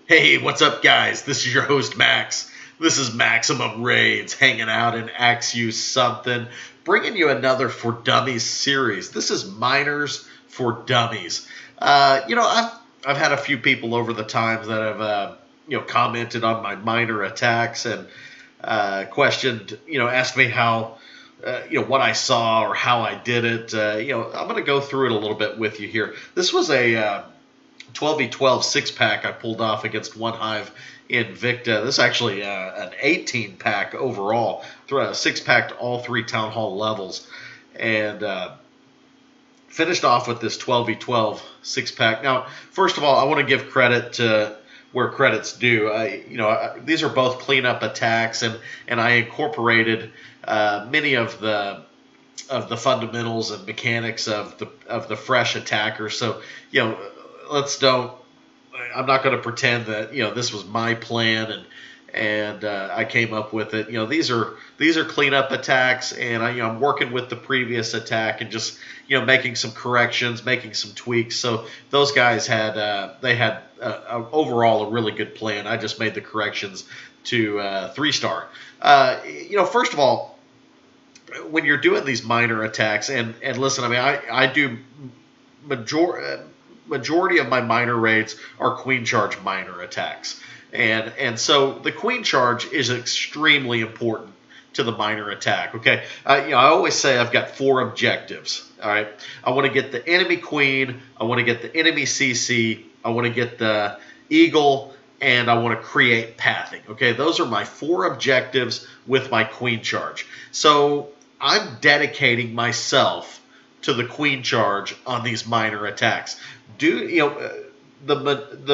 Hey, what's up, guys? This is your host, Max. This is Maximum Raids hanging out in AxeYouSomethin, bringing you another For Dummies series. This is Miners for Dummies. I've had a few people over the times that have commented on my miner attacks and questioned, asked me how, what I saw or how I did it. I'm going to go through it a little bit with you here. This was a 12v12 6-pack I pulled off against One Hive Invicta. This is actually an 18-pack overall, 6-packed all 3 Town Hall levels, and finished off with this 12v12 6-pack. Now, first of all, I want to give credit to where credit's due. These are both cleanup attacks, and I incorporated many of the fundamentals and mechanics of the fresh attacker. So, I'm not going to pretend that this was my plan and I came up with it. These are cleanup attacks, and I'm working with the previous attack and just making some corrections, making some tweaks. So those guys had overall a really good plan. I just made the corrections to 3-star. First of all, when you're doing these minor attacks, and listen, I mean, I do majority of my minor raids are queen charge minor attacks, and so the queen charge is extremely important to the minor attack. Okay, I always say I've got 4 objectives. All right, I want to get the enemy queen, I want to get the enemy CC, I want to get the eagle, and I want to create pathing. Okay, those are my 4 objectives with my queen charge. So I'm dedicating myself to the queen charge on these minor attacks. The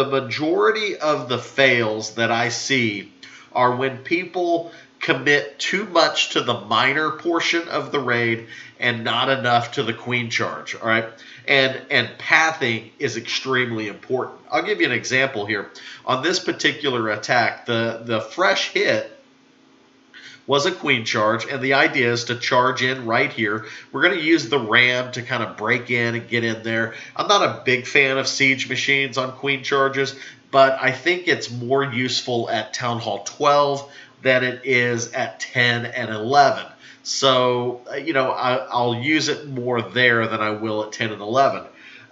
majority of the fails that I see are when people commit too much to the minor portion of the raid and not enough to the queen charge. All right, and pathing is extremely important. I'll give you an example here. On this particular attack, the fresh hit was a queen charge, and the idea is to charge in right here. We're going to use the ram to kind of break in and get in there. I'm not a big fan of siege machines on queen charges, but I think it's more useful at Town Hall 12 than it is at 10 and 11. So, I'll use it more there than I will at 10 and 11.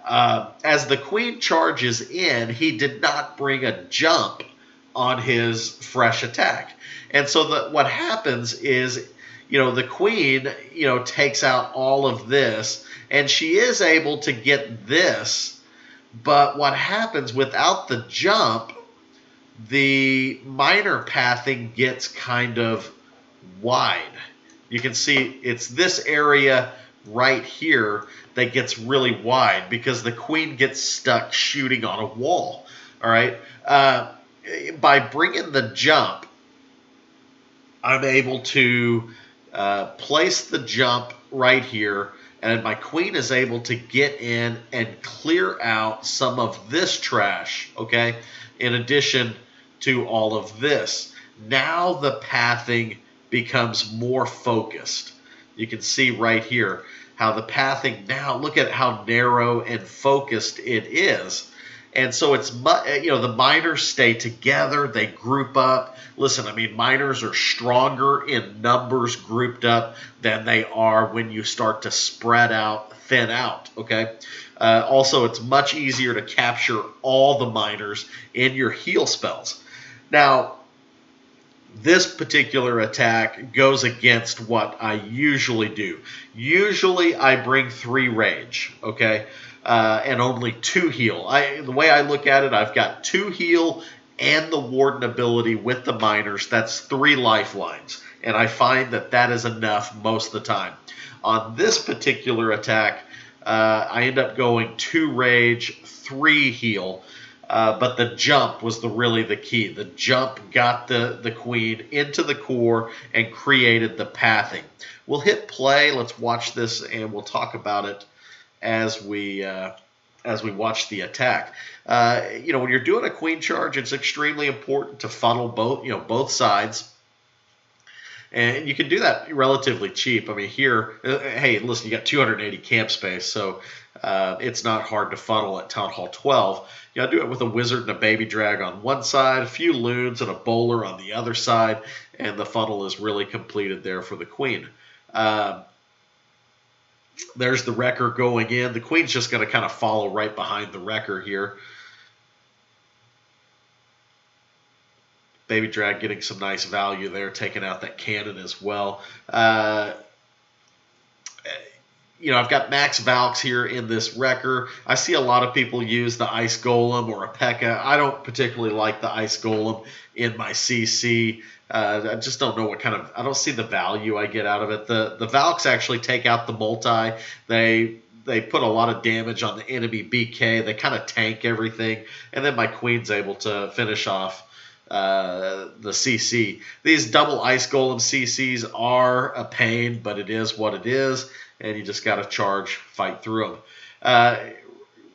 As the queen charges in, he did not bring a jump on his fresh attack. And so what happens is, the queen, takes out all of this, and she is able to get this. But what happens without the jump, the minor pathing gets kind of wide. You can see it's this area right here that gets really wide because the queen gets stuck shooting on a wall. All right. By bringing the jump, I'm able to place the jump right here, and my queen is able to get in and clear out some of this trash, okay, in addition to all of this. Now the pathing becomes more focused. You can see right here how the pathing now, look at how narrow and focused it is. And so it's, the miners stay together, they group up. Listen, I mean, miners are stronger in numbers grouped up than they are when you start to spread out, thin out, okay? Also, it's much easier to capture all the miners in your heal spells. Now, this particular attack goes against what I usually do. Usually, I bring 3 rage, okay? And only 2 heal. The way I look at it, I've got 2 heal and the warden ability with the miners. That's 3 lifelines, and I find that is enough most of the time. On this particular attack, I end up going 2 rage, 3 heal, but the jump was really the key. The jump got the queen into the core and created the pathing. We'll hit play. Let's watch this, and we'll talk about it as we watch the attack. When you're doing a queen charge, it's extremely important to funnel both sides. And you can do that relatively cheap. I mean, here, hey, listen, you got 280 camp space, so it's not hard to funnel at Town Hall 12. You do it with a wizard and a baby drag on one side, a few loons and a bowler on the other side, and the funnel is really completed there for the queen. There's the wrecker going in. The queen's just going to kind of follow right behind the wrecker here. Baby drag getting some nice value there, taking out that cannon as well. I've got max Valks here in this wrecker. I see a lot of people use the Ice Golem or a P.E.K.K.A. I don't particularly like the Ice Golem in my CC. I just don't know what kind of, I don't see the value I get out of it. The Valks actually take out the multi. They put a lot of damage on the enemy BK. They kind of tank everything. And then my queen's able to finish off the CC. These double Ice Golem CCs are a pain, but it is what it is. And you just got to charge, fight through them.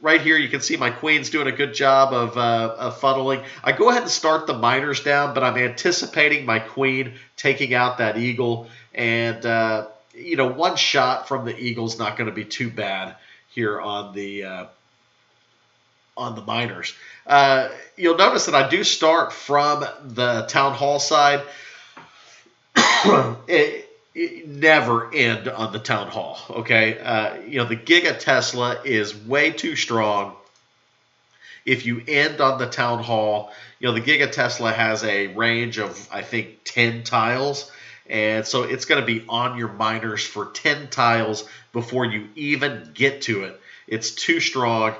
Right here, you can see my queen's doing a good job of funneling. I go ahead and start the miners down, but I'm anticipating my queen taking out that eagle. And, one shot from the eagle's not going to be too bad here on the miners. You'll notice that I do start from the Town Hall side. It never end on the Town Hall, okay? The Giga Tesla is way too strong. If you end on the Town Hall, the Giga Tesla has a range of, I think, 10 tiles. And so it's going to be on your miners for 10 tiles before you even get to it. It's too strong.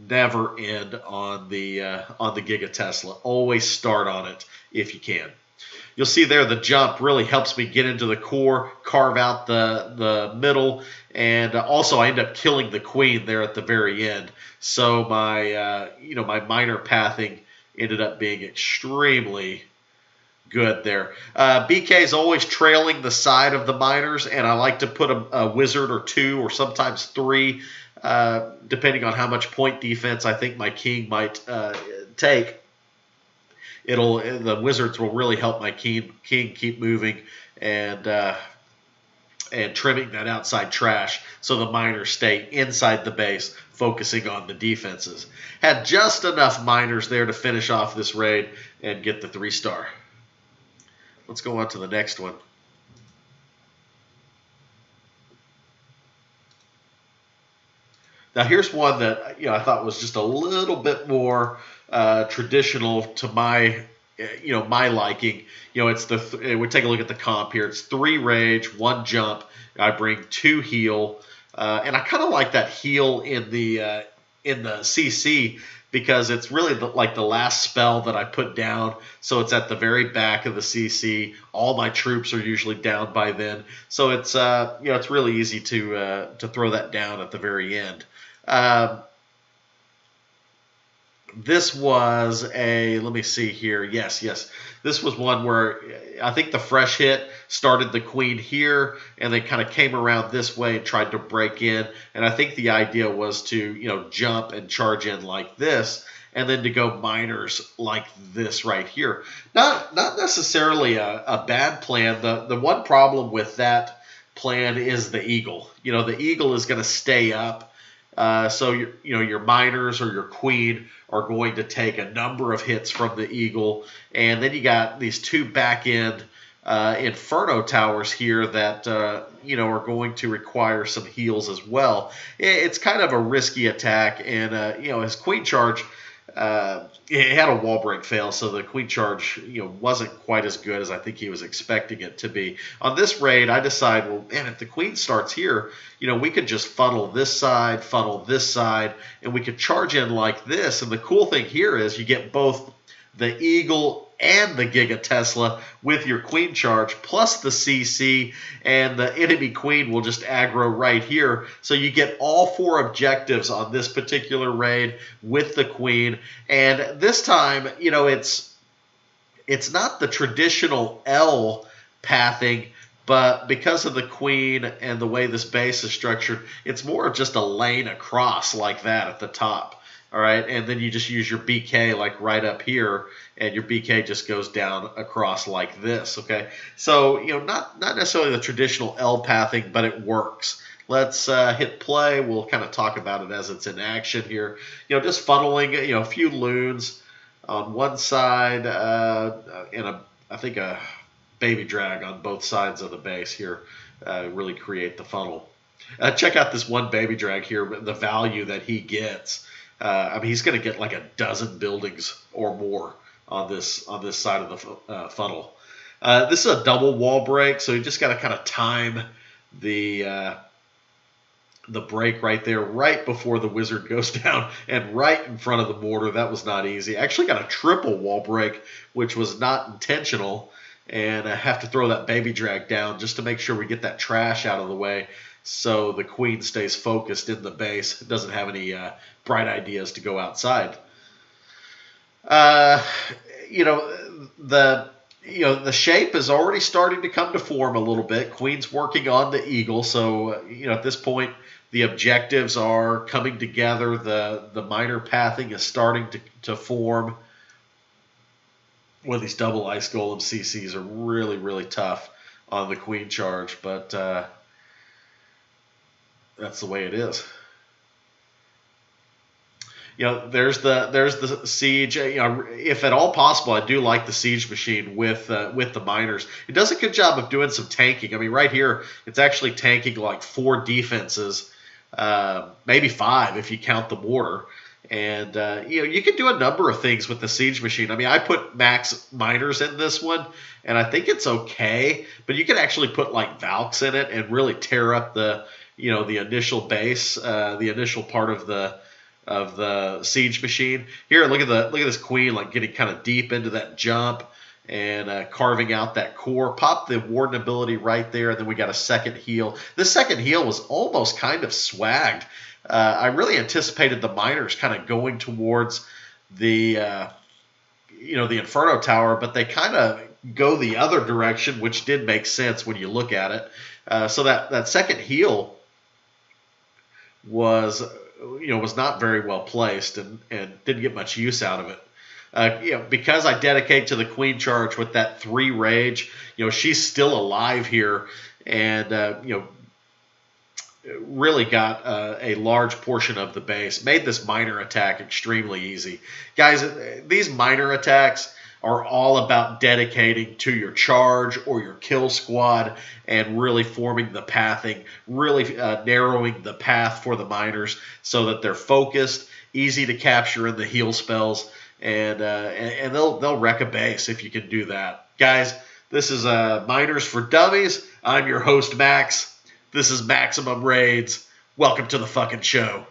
Never end on the Giga Tesla. Always start on it if you can. You'll see there the jump really helps me get into the core, carve out the middle, and also I end up killing the queen there at the very end. So my my miner pathing ended up being extremely good there. BK is always trailing the side of the miners, and I like to put a wizard or two or sometimes three, depending on how much point defense I think my king might take. The wizards will really help my king keep moving and trimming that outside trash so the miners stay inside the base, focusing on the defenses. Had just enough miners there to finish off this raid and get the 3-star. Let's go on to the next one. Now here's one that I thought was just a little bit more traditional to my my liking. It's we take a look at the comp here. It's 3 rage, 1 jump. I bring 2 heal, and I kind of like that heal in the CC because it's really like the last spell that I put down. So it's at the very back of the CC. All my troops are usually down by then, so it's it's really easy to throw that down at the very end. This was let me see here. Yes. This was one where I think the fresh hit started the queen here and then kind of came around this way and tried to break in. And I think the idea was to, jump and charge in like this and then to go miners like this right here. Not necessarily a bad plan. The one problem with that plan is the eagle. The eagle is going to stay up. So your miners or your queen are going to take a number of hits from the eagle, and then you got these 2 back end inferno towers here that are going to require some heals as well. It's kind of a risky attack, and his queen charge it had a wall break fail, so the queen charge wasn't quite as good as I think he was expecting it to be. On this raid, I decide, well, man, if the queen starts here, we could just funnel this side, and we could charge in like this. And the cool thing here is you get both the eagle and the Giga Tesla with your queen charge plus the CC, and the enemy queen will just aggro right here. So you get all 4 objectives on this particular raid with the queen. And this time, it's not the traditional L pathing, but because of the queen and the way this base is structured, it's more of just a lane across like that at the top. All right, and then you just use your BK like right up here, and your BK just goes down across like this. Okay, so not necessarily the traditional L pathing, but it works. Let's hit play. We'll kind of talk about it as it's in action here. Just funneling a few loons on one side, and I think a baby drag on both sides of the base here really create the funnel. Check out this one baby drag here, the value that he gets. I mean, he's going to get like a dozen buildings or more on this side of the funnel. This is a double wall break, so you just got to kind of time the break right there, right before the wizard goes down, and right in front of the mortar. That was not easy. Actually got a triple wall break, which was not intentional, and I have to throw that baby drag down just to make sure we get that trash out of the way, so the queen stays focused in the base. It doesn't have any bright ideas to go outside. The shape is already starting to come to form a little bit. Queen's working on the eagle, so at this point the objectives are coming together. The minor pathing is starting to form. Well, these double ice golem CCs are really, really tough on the queen charge, but that's the way it is. There's the siege. If at all possible, I do like the siege machine with the miners. It does a good job of doing some tanking. I mean, right here, it's actually tanking like 4 defenses, maybe 5 if you count the mortar. And you can do a number of things with the siege machine. I mean, I put max miners in this one, and I think it's okay. But you can actually put like Valks in it and really tear up the initial base, the initial part of the siege machine. Here, look at this queen like getting kind of deep into that jump and carving out that core. Pop the warden ability right there, and then we got a second heal. This second heal was almost kind of swagged. I really anticipated the miners kind of going towards the the Inferno Tower, but they kind of go the other direction, which did make sense when you look at it. So that second heal was not very well placed and didn't get much use out of it. Because I dedicate to the queen charge with that 3 rage, she's still alive here, and really got a large portion of the base. Made this minor attack extremely easy. Guys, these minor attacks are all about dedicating to your charge or your kill squad and really forming the pathing, really narrowing the path for the miners so that they're focused, easy to capture in the heal spells, and they'll wreck a base if you can do that. Guys, this is Miners for Dummies. I'm your host, Max. This is Maximum Raids. Welcome to the fucking show.